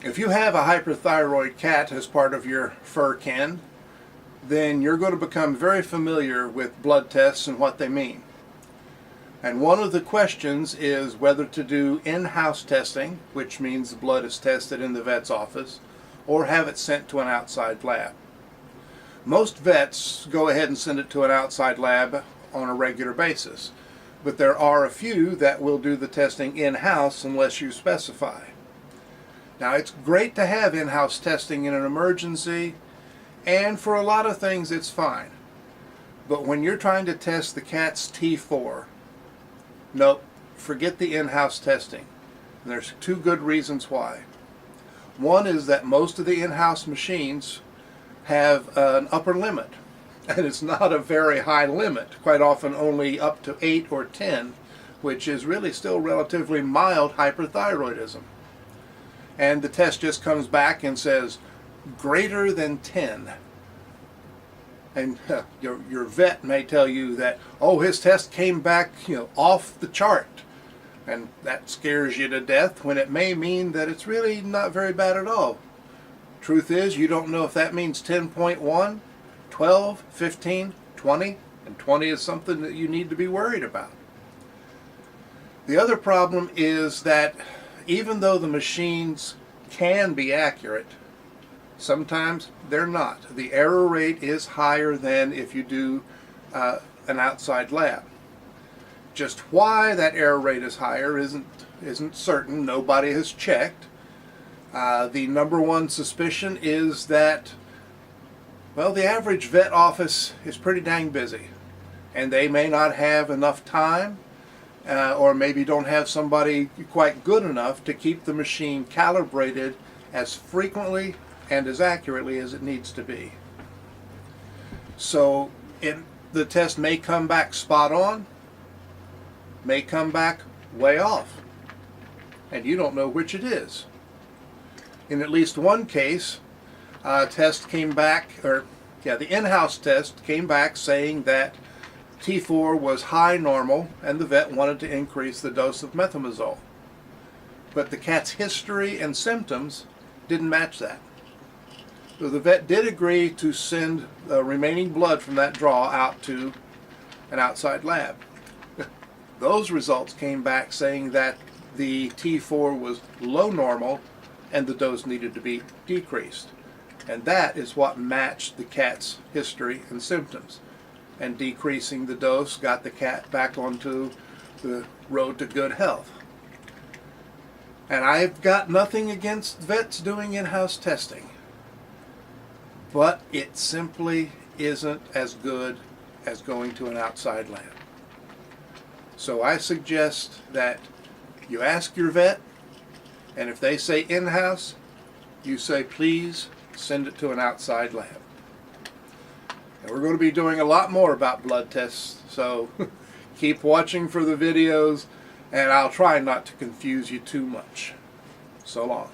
If you have a hyperthyroid cat as part of your fur kin, then you're going to become very familiar with blood tests and what they mean. And one of the questions is whether to do in-house testing, which means the blood is tested in the vet's office, or have it sent to an outside lab. Most vets go ahead and send it to an outside lab on a regular basis, but there are a few that will do the testing in-house unless you specify. Now, it's great to have in-house testing in an emergency, and for a lot of things it's fine. But when you're trying to test the cat's T4, nope, forget the in-house testing. And there's two good reasons why. One is that most of the in-house machines have an upper limit, and it's not a very high limit, quite often only up to 8 or 10, which is really still relatively mild hyperthyroidism. And the test just comes back and says greater than 10. And your vet may tell you that, oh, his test came back, off the chart. And that scares you to death when it may mean that it's really not very bad at all. Truth is, you don't know if that means 10.1, 12, 15, 20, and 20 is something that you need to be worried about. The other problem is that even though the machines can be accurate, sometimes they're not. The error rate is higher than if you do an outside lab. Just why that error rate is higher isn't certain. Nobody has checked. The number one suspicion is that, well, the average vet office is pretty dang busy, and they may not have enough time, or maybe don't have somebody quite good enough to keep the machine calibrated as frequently and as accurately as it needs to be. So the test may come back spot on, may come back way off, and you don't know which it is. In at least one case, test came back, the in-house test came back saying that T4 was high normal and the vet wanted to increase the dose of methimazole. But the cat's history and symptoms didn't match that. So the vet did agree to send the remaining blood from that draw out to an outside lab. Those results came back saying that the T4 was low normal and the dose needed to be decreased. And that is what matched the cat's history and symptoms. And decreasing the dose got the cat back onto the road to good health. And I've got nothing against vets doing in-house testing, but it simply isn't as good as going to an outside lab. So I suggest that you ask your vet, and if they say in-house, you say please send it to an outside lab. And we're going to be doing a lot more about blood tests, so keep watching for the videos, and I'll try not to confuse you too much. So long.